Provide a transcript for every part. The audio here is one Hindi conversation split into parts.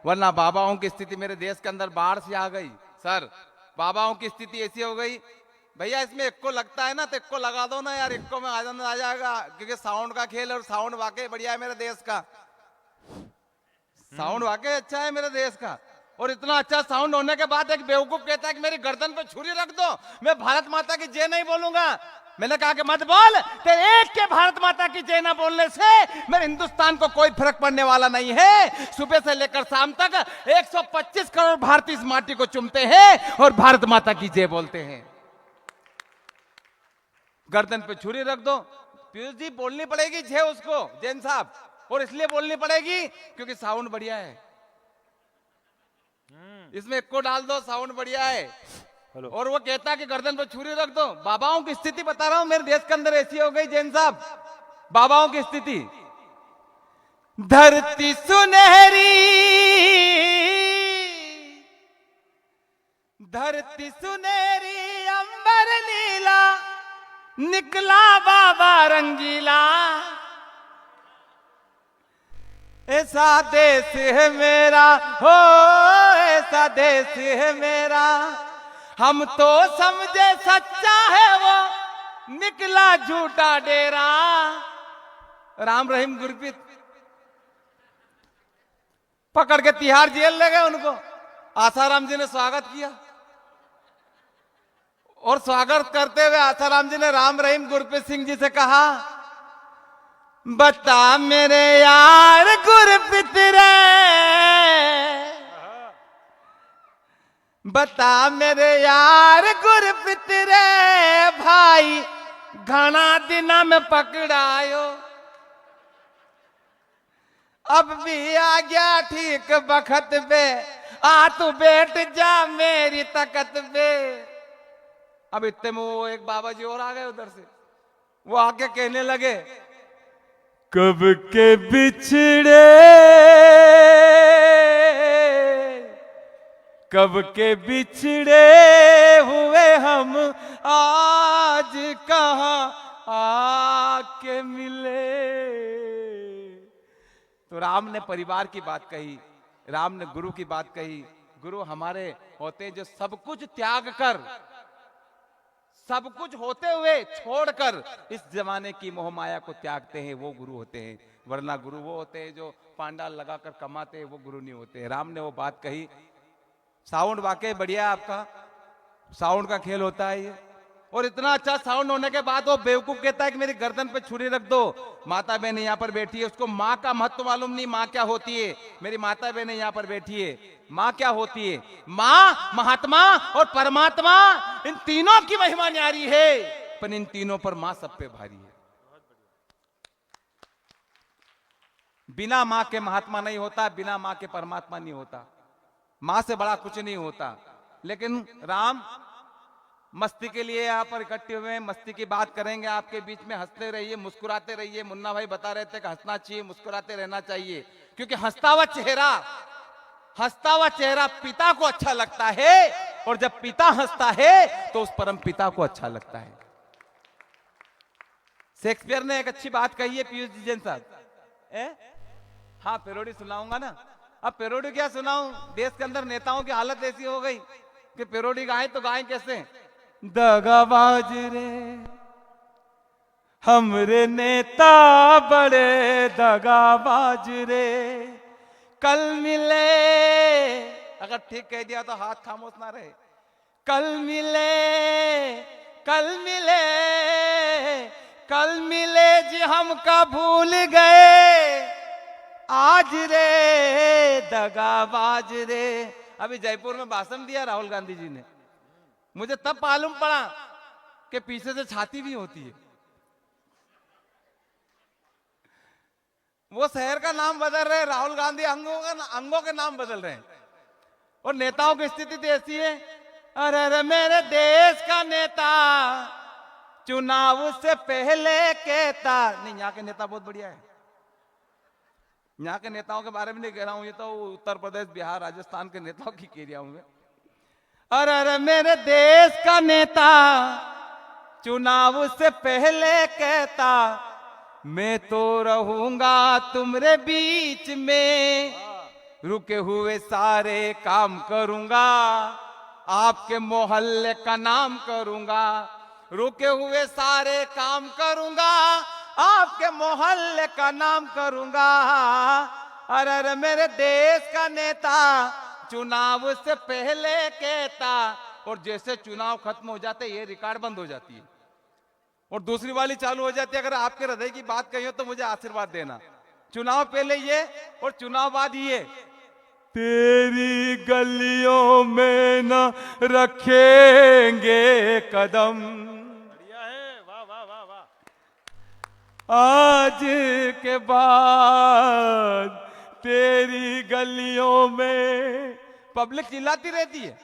वरना बाबाओं की स्थिति मेरे देश के अंदर बाढ़ से आ गई। सर, बाबाओं की स्थिति ऐसी हो गई, भैया इसमें इक्को लगता है ना तो इक्को लगा दो ना यार, इक्को में आनंद आ जाएगा, क्योंकि साउंड का खेल और साउंड वाकई बढ़िया है मेरे देश का। साउंड वाकई अच्छा है मेरे देश का। और इतना अच्छा साउंड होने के बाद एक बेवकूफ कहता है कि मेरी गर्दन पे छुरी रख दो, मैं भारत माता की जय नहीं बोलूंगा। मैंने कहा कि मत बोल, तेरे एक के भारत माता की जय ना बोलने से मेरे हिंदुस्तान को कोई फर्क पड़ने वाला नहीं है। सुबह से लेकर शाम तक 125 करोड़ भारतीय इस माटी को चूमते हैं और भारत माता की जय बोलते हैं। गर्दन पे छुरी रख दो, पीयूष जी बोलनी पड़ेगी जय उसको, जैन साहब, और इसलिए बोलनी पड़ेगी क्योंकि साउंड बढ़िया है। इसमें एक को डाल दो, साउंड बढ़िया है। और वो कहता है कि गर्दन पे छुरी रख दो। बाबाओं की स्थिति बता रहा हूं मेरे देश के अंदर ऐसी हो गई जैन साहब, बाबाओं की स्थिति। धरती सुनहरी, धरती सुनहरी अंबर नीला, निकला बाबा रंगीला, ऐसा देश है मेरा, हो ऐसा देश है मेरा, हम तो समझे सच्चा है वो, निकला झूठा डेरा। राम रहीम गुरप्रीत पकड़ के तिहाड़ जेल ले गए उनको। आसाराम जी ने स्वागत किया और स्वागत करते हुए आसाराम जी ने राम रहीम गुरप्रीत सिंह जी से कहा, बता मेरे यार गुरप्रीत रे, बता मेरे यार गुरप्रीत रे भाई, घना दिना में पकड़ायो, अब भी आ गया ठीक बखत पे, आ तू बैठ जा मेरी तकत पे। अब इतने में वो एक बाबा जी और आ गए उधर से, वो आके कहने लगे, कब के बिछड़े, कब के बिछड़े हुए हम, आज कहां आके मिले। तो राम ने परिवार की बात कही, राम ने गुरु की बात कही। गुरु हमारे होते हैं जो सब कुछ त्याग कर, सब कुछ होते हुए छोड़कर इस जमाने की मोह माया को त्यागते हैं, वो गुरु होते हैं। वरना गुरु वो होते हैं जो पांडाल लगाकर कमाते हैं, वो गुरु नहीं होते। राम ने वो बात कही। साउंड वाकई बढ़िया आपका, साउंड का खेल होता है ये। और इतना अच्छा साउंड होने के बाद वो बेवकूफ कहता है कि मेरी गर्दन पे छुरी रख दो। माता बहन यहाँ पर बैठी है, उसको माँ का महत्व मालूम नहीं, माँ क्या होती है। मेरी माता बहन यहाँ पर बैठी है, माँ क्या होती है। माँ, महात्मा और परमात्मा, इन तीनों की महिमा न्यारी है, पर इन तीनों पर माँ सब पे भारी है। बिना माँ के महात्मा नहीं होता, बिना माँ के परमात्मा नहीं होता, माँ से बड़ा कुछ नहीं होता। लेकिन राम मस्ती के लिए यहाँ पर इकट्ठे हुए हैं, मस्ती की बात करेंगे आपके बीच में। हंसते रहिए, मुस्कुराते रहिए। मुन्ना भाई बता रहे थे कि हंसना चाहिए, मुस्कुराते रहना चाहिए, क्योंकि हंसता हुआ चेहरा, हंसता हुआ चेहरा पिता को अच्छा लगता है, और जब पिता हंसता है तो उस परम पिता को अच्छा लगता है। शेक्सपियर ने एक अच्छी बात कही है पीयूष जी जैन साहब। हाँ, पैरोडी सुनाऊंगा ना। अब पैरोडी क्या सुनाऊं, देश के अंदर नेताओं की हालत ऐसी हो गई कि पैरोडी गाएं तो गाएं कैसे। दगाबाज रे हमरे नेता बड़े दगाबाज रे, कल मिले, अगर ठीक कह दिया तो हाथ खामोश ना रहे। कल मिले, कल मिले, कल मिले जी हमका भूल गए, आज रे दगाबाज रे। अभी जयपुर में भाषण दिया राहुल गांधी जी ने, मुझे तब मालूम पड़ा कि पीछे से छाती भी होती है। वो शहर का नाम बदल रहे, राहुल गांधी अंगों के नाम बदल रहे हैं। और नेताओं की स्थिति तो ऐसी है, अरे अरे मेरे देश का नेता चुनाव से पहले कहता नहीं। यहाँ के नेता बहुत बढ़िया है, यहाँ के नेताओं के बारे में नहीं कह रहा हूं, ये तो उत्तर प्रदेश, बिहार, राजस्थान के नेताओं की कह रहा हूं मैं। अरे अरे मेरे देश का नेता चुनाव से पहले कहता, मैं तो रहूंगा तुम्हारे बीच में, रुके हुए सारे काम करूंगा, आपके मोहल्ले का नाम करूंगा। रुके हुए सारे काम करूंगा, आपके मोहल्ले का नाम करूंगा। अरे अरे मेरे देश का नेता चुनाव से पहले कहता, और जैसे चुनाव खत्म हो जाते ये रिकॉर्ड बंद हो जाती है और दूसरी वाली चालू हो जाती है। अगर आपके हृदय की बात कही हो तो मुझे आशीर्वाद देना। चुनाव पहले ये और चुनाव बाद ये। तेरी गलियों में न रखेंगे कदम, बढ़िया है, वाह वाह वाह वाह। आज के बाद तेरी गलियों में। पब्लिक चिल्लाती रहती है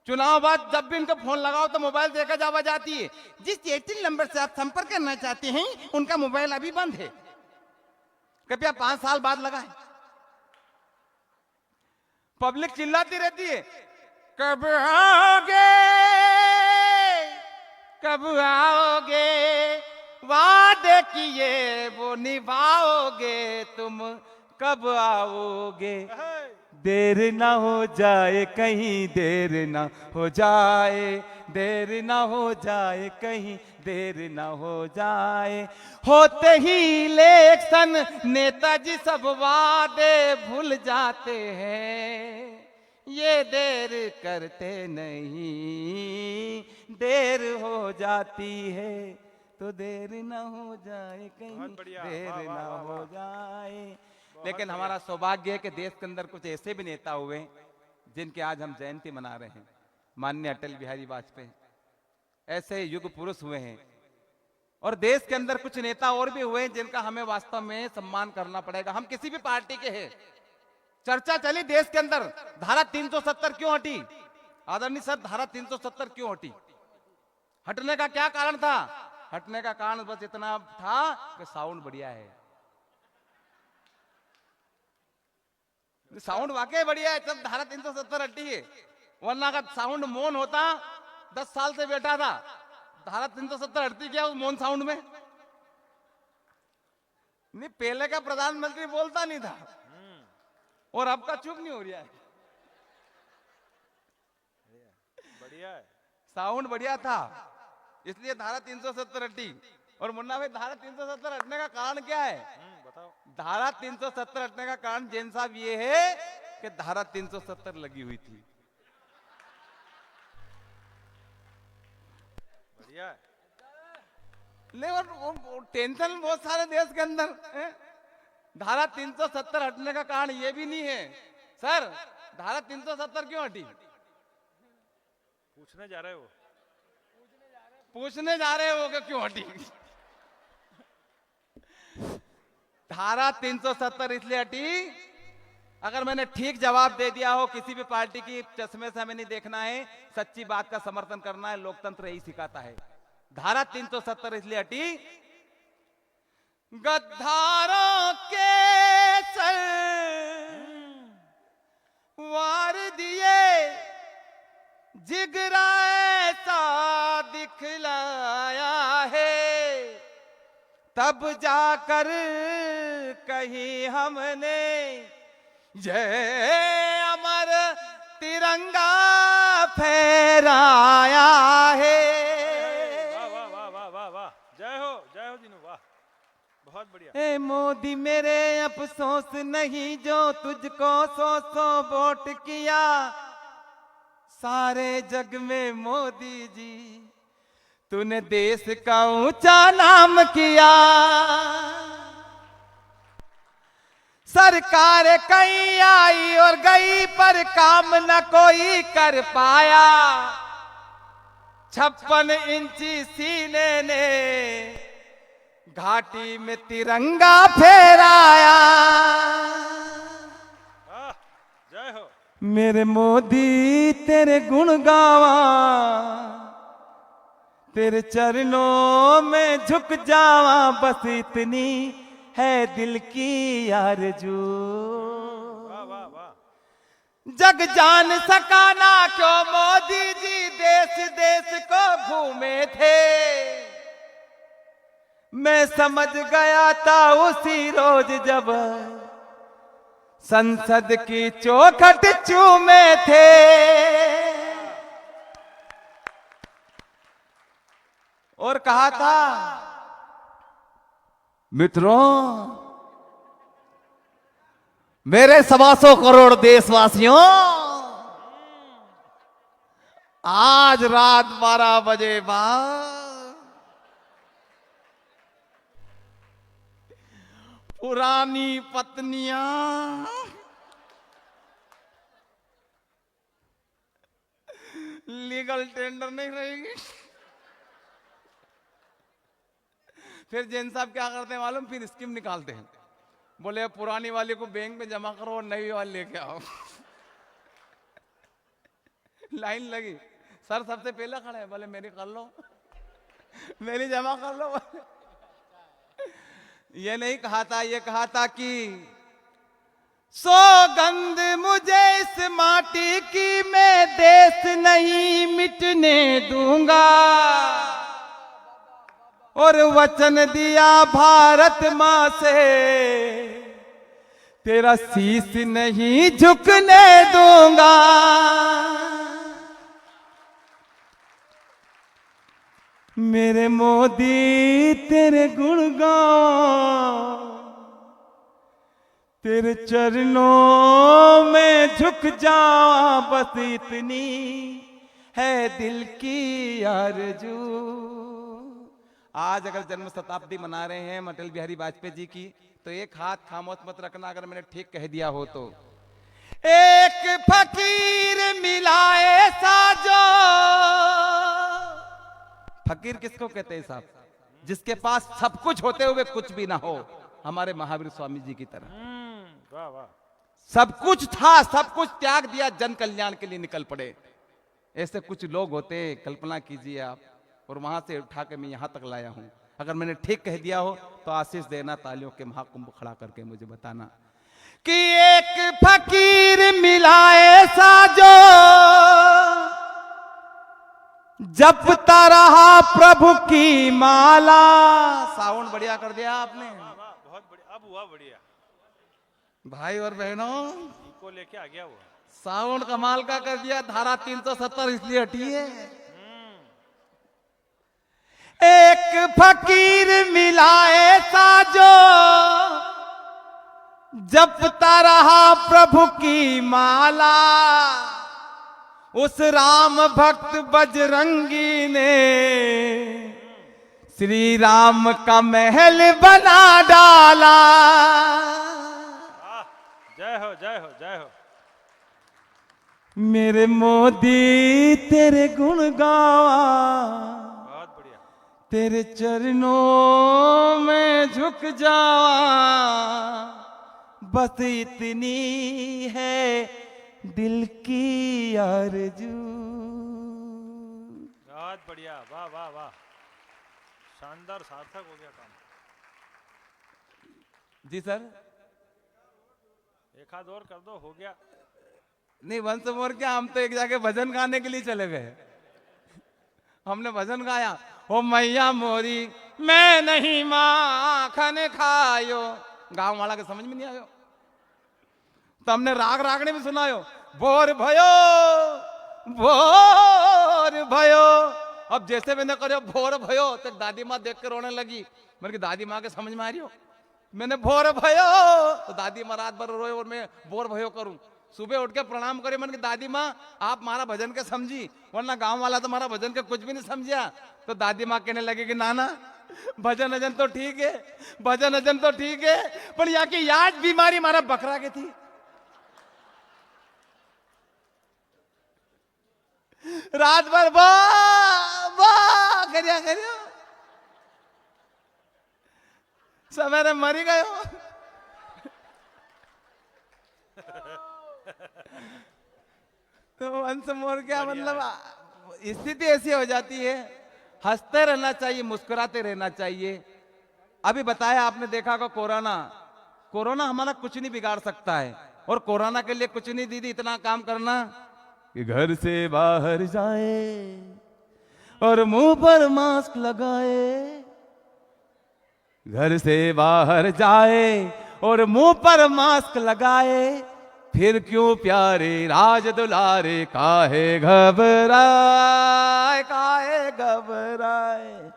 चुनाव बाद, जब भी इनका फोन लगाओ तो मोबाइल देखा जावा जाती है। जिस एयरटेल नंबर से आप संपर्क करना चाहते हैं उनका मोबाइल अभी बंद है, कृपया 5 साल बाद लगाएं। पब्लिक चिल्लाती रहती है, कब आओगे कब आओगे, वादे किए वो निभाओगे, तुम कब आओगे। देर ना हो जाए कहीं, देर ना हो जाए, देर ना हो जाए कहीं, देर ना हो जाए। होते ही इलेक्शन नेताजी सब वादे भूल जाते हैं, ये देर करते नहीं, देर हो जाती है तो देर ना हो जाए कहीं, देर ना हो जाए। लेकिन हमारा सौभाग्य है कि देश के अंदर कुछ ऐसे भी नेता हुए जिनके आज हम जयंती मना रहे हैं। माननीय अटल बिहारी वाजपेयी ऐसे युग पुरुष हुए हैं, और देश के अंदर कुछ नेता और भी हुए हैं जिनका हमें वास्तव में सम्मान करना पड़ेगा। हम किसी भी पार्टी के हैं। चर्चा चली देश के अंदर, धारा 370 क्यों हटी आदरणीय सर, धारा 370 क्यों हटी? हटने का क्या कारण था? हटने का कारण बस इतना था कि साउंड बढ़िया है। साउंड वाकई बढ़िया है, तब धारा 370 हटी है, वरना का साउंड मौन होता 10 साल से बैठा था। धारा 370 हटती क्या उस मौन साउंड में? नहीं, पहले का प्रधानमंत्री बोलता नहीं था और अब का चुप नहीं हो रहा है। बढ़िया है, साउंड बढ़िया था इसलिए धारा 370 हटी। और मुन्ना भाई, धारा 370 हटने का कारण क्या है? बताओ। धारा 370 हटने का कारण जैन साहब ये है कि धारा 370 लगी हुई थी। बढ़िया है। नहीं, और टेंशन बहुत सारे देश के अंदर है। धारा 370 हटने का कारण ये भी नहीं है सर, धारा 370 क्यों हटी? पूछने जा रहे हो? पूछने जा रहे हो कि क्यों हटी? धारा 370 इसलिए हटी, अगर मैंने ठीक जवाब दे दिया हो, किसी भी पार्टी की चश्मे से हमें नहीं देखना है, सच्ची बात का समर्थन करना है, लोकतंत्र यही सिखाता है। धारा 370 इसलिए हटी, गद्दारों के सर वार दिए, जिगरा ऐसा दिखलाया है, तब जाकर कहीं हमने जय अमर तिरंगा फहराया है। वाह वाह वाह वाह वाह वाह, जय हो जीनू, वाह, बहुत बढ़िया। ए मोदी मेरे अफसोस नहीं जो तुझको 100 वोट किया, सारे जग में मोदी जी तूने देश का ऊंचा नाम किया। सरकार कहीं आई और गई पर काम न कोई कर पाया, 56 इंची सीने ने घाटी में तिरंगा फहराया। जय हो मेरे मोदी तेरे गुण गावा, तेरे चरणों में झुक जावा, बस इतनी है दिल की आरज़ू। वाह वाह वाह, जग जान सका ना क्यों मोदी जी देश देश को घूमे थे, मैं समझ गया था उसी रोज जब संसद की चौखट चूमे थे, और कहा था मित्रों, मेरे 125 करोड़ देशवासियों, आज रात 12 बजे बाद पुरानी पत्नियां लीगल टेंडर नहीं रहेगी। फिर जैन साहब क्या करते हैं मालूम, फिर स्कीम निकालते हैं, बोले पुरानी वाली को बैंक में जमा करो और नई वाली लेके आओ। लाइन लगी, सर सबसे पहले खड़े हैं, बोले मेरी कर लो, मेरी जमा कर लो। ये नहीं कहा था, ये कहा था कि सौगंध मुझे इस माटी की, मैं देश नहीं मिटने दूंगा, और वचन दिया भारत मां से, तेरा शीश नहीं झुकने दूंगा। मेरे मोदी तेरे गुण गाऊं, तेरे चरणों में झुक जाऊं, बस इतनी है दिल की आरज़ू। आज अगर जन्म शताब्दी मना रहे हैं अटल बिहारी वाजपेयी जी की, तो एक हाथ खामोश मत रखना अगर मैंने ठीक कह दिया हो तो। एक फकीर मिला ऐसा जो, फकीर किसको कहते हैं साहब, जिसके पास सब कुछ होते हुए कुछ भी ना हो, हमारे महावीर स्वामी जी की तरह। वाह वाह, सब कुछ था, सब कुछ त्याग दिया, जन कल्याण के लिए निकल पड़े। ऐसे कुछ लोग होते, कल्पना कीजिए आप, और वहां से उठा के मैं यहां तक लाया हूं। अगर मैंने ठीक कह दिया हो तो आशीष देना, तालियों के महाकुंभ खड़ा करके मुझे बताना कि एक फकीर मिला ऐसा जो जपता रहा प्रभु की माला। साउंड बढ़िया कर दिया आपने, बहुत बढ़िया, अब हुआ बढ़िया। भाई और बहनों, इको लेके आ गया वो, साउंड कमाल का कर दिया। धारा 370 इसलिए हटी है। एक फकीर मिला ऐसा जो जपता रहा प्रभु की माला, उस राम भक्त बजरंगी ने श्री राम का महल बना डाला। जय हो जय हो जय हो। मेरे मोदी तेरे गुण गावा, बहुत बढ़िया। तेरे चरणों में झुक जावा, बस इतनी है दिल की आरज़ू। बहुत बढ़िया, वाह वाह वाह, शानदार, सार्थक हो गया काम। जी सर, एक हाथ और कर दो, हो गया। नहीं वंश मोर क्या, हम तो एक जाके भजन गाने के लिए चले गए। हमने भजन गाया, ओ मैया मोरी मैं नहीं माखन खायो, गांव वाला के समझ में नहीं आयो, तो हमने राग रागने में सुनायो, बोर भयो भोर भयो। अब जैसे मैंने करो भोर भयो, तो दादी माँ देख कर रोने लगी। मैंने कहा दादी माँ के समझ में आ रही हो, मैंने भोर भयो, तो दादी माँ रात भर रोए और मैं बोर भयो करूं। सुबह उठ के प्रणाम करे, मैंने कहा दादी माँ आप हमारा भजन के समझी, वरना गांव वाला तो हमारा भजन के कुछ भी नहीं समझा। तो दादी माँ कहने लगे कि नाना भजन अजन तो ठीक है, भजन अजन तो ठीक है, पर यहाँ की याद बीमारी हमारा बकरा के थी। रात भर वाह वाह करिया करियो, सवेरे मरी गयो। तो वंश मोर क्या मतलब, स्थिति ऐसी हो जाती है, हंसते रहना चाहिए, मुस्कुराते रहना चाहिए। अभी बताया आपने, देखा को कोरोना, कोरोना हमारा कुछ नहीं बिगाड़ सकता है, और कोरोना के लिए कुछ नहीं दीदी, इतना काम करना कि घर से बाहर जाए और मुंह पर मास्क लगाए, घर से बाहर जाए और मुंह पर मास्क लगाए, फिर क्यों प्यारे राज दुलारे, काहे घबराए, काहे घबराए।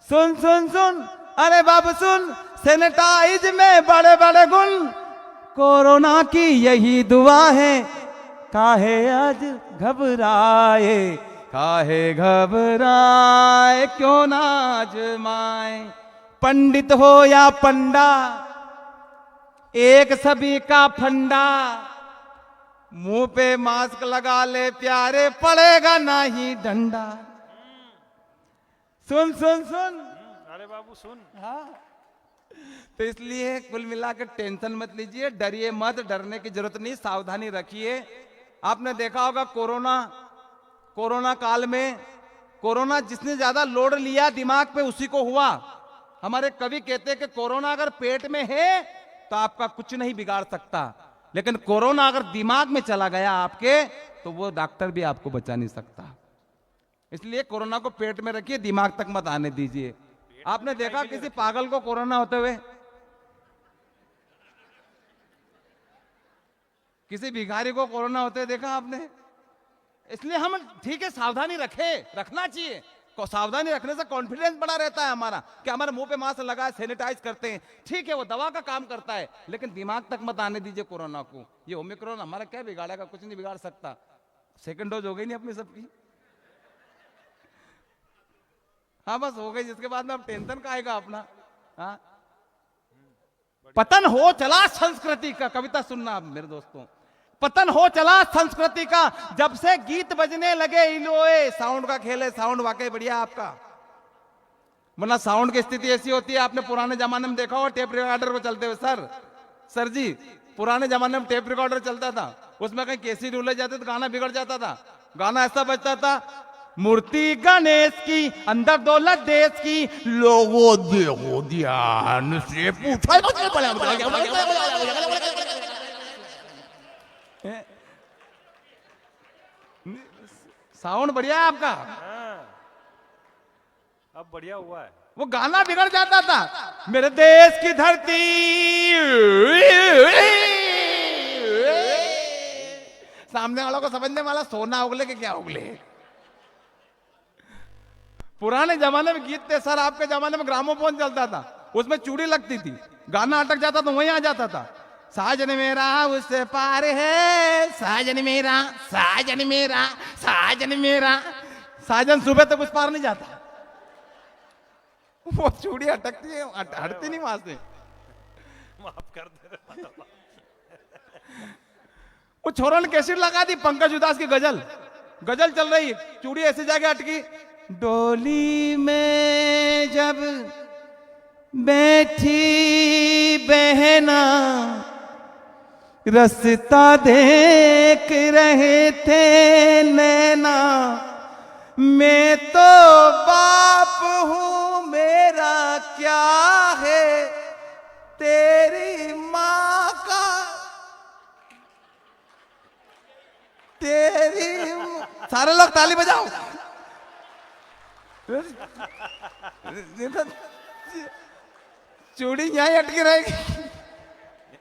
सुन सुन सुन, अरे बाबू सुन, सैनिटाइज में बड़े बड़े गुण, कोरोना की यही दुआ है, काहे आज घबराए, काहे घबराए, क्यों ना आजमाए। पंडित हो या पंडा, एक सभी का फंडा, मुंह पे मास्क लगा ले प्यारे, पड़ेगा ना ही डंडा। सुन सुन सुन, अरे बाबू सुन। हाँ, तो इसलिए कुल मिलाकर टेंशन मत लीजिए, डरिए मत, डरने की जरूरत नहीं, सावधानी रखिए। आपने देखा होगा कोरोना काल में, कोरोना जिसने ज्यादा लोड लिया दिमाग पे उसी को हुआ। हमारे कवि कहते हैं कि कोरोना अगर पेट में है तो आपका कुछ नहीं बिगाड़ सकता, लेकिन कोरोना अगर दिमाग में चला गया आपके, तो वो डॉक्टर भी आपको बचा नहीं सकता। इसलिए कोरोना को पेट में रखिए, दिमाग तक मत आने दीजिए। आपने देखा किसी पागल को कोरोना होते हुए? किसी भिखारी को कोरोना होते हुए देखा आपने? इसलिए हम ठीक है सावधानी रखना चाहिए। सावधानी रखने से कॉन्फिडेंस बड़ा रहता है हमारा, कि हमारे मुंह पे मास्क लगा, सैनिटाइज करते हैं, ठीक है वो दवा का काम करता है, लेकिन दिमाग तक मत आने दीजिए कोरोना को। ये ओमिक्रॉन हमारा क्या बिगाड़ेगा? कुछ नहीं बिगाड़ सकता। सेकंड डोज हो गई नहीं अपनी सबकी? हाँ बस हो गई, जिसके बाद में अब टेंशन का आएगा अपना। हाँ, पतन हो चला संस्कृति का, कविता सुनना आप मेरे दोस्तों। पतन हो चला संस्कृति का, जब से गीत बजने लगे इलोए। साउंड का खेल है, साउंड वाकई बढ़िया आपका, वरना साउंड की स्थिति ऐसी होती है। आपने पुराने जमाने में देखा हो टेप रिकॉर्डर को चलते हुए। सर जी, पुराने जमाने में टेप रिकॉर्डर चलता था, उसमें कहीं कैसेट उलझ जाते तो गाना बिगड़ जाता था। गाना ऐसा बजता था, मूर्ति गणेश की, अंदर दौलत देश की, लोगों देखो ध्यान से पूछा। साउंड बढ़िया है आपका। हाँ, अब बढ़िया हुआ है। वो गाना बिगड़ जाता था, मेरे देश की धरती, सामने वालों को समझने वाला सोना उगले के क्या उगले। पुराने जमाने में गीत थे सर, आपके जमाने में ग्रामोफोन चलता था, उसमें चूड़ी लगती थी, गाना अटक जाता तो वहीं आ जाता था। साजन मेरा उससे पार है, साजन मेरा, साजन मेरा, साजन मेरा। साजन सुबह तक उस पार नहीं जाता, वो चूड़ी अटकती है, हटती नहीं वहां से। माफ कर दे। वो छोरों ने कैसेट लगा दी, पंकज उदास की गजल चल रही, चूड़ी ऐसी जगह अटकी। डोली में जब बैठी बहना, रास्ता देख रहे थे नैना, मैं तो बाप हूं मेरा क्या है, तेरी माँ का, सारे लोग ताली बजाओ। चूड़ी यहीं अटकी रहेगी।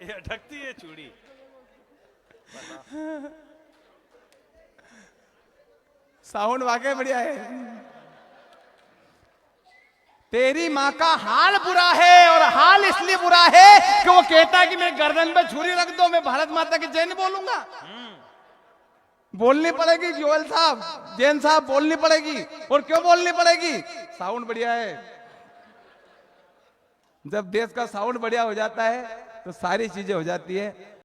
ये अटकती है चूड़ी। साउंड वाकई बढ़िया है। तेरी माँ का हाल बुरा है, और हाल इसलिए बुरा है कि वो कहता है कि मैं गर्दन पे छुरी रख दो, मैं भारत माता की जय नहीं बोलूंगा। बोलनी पड़ेगी जोयल साहब, जैन साहब, बोलनी पड़ेगी। और क्यों बोलनी पड़ेगी? साउंड बढ़िया है। जब देश का साउंड बढ़िया हो जाता है तो सारी चीजें हो जाती है।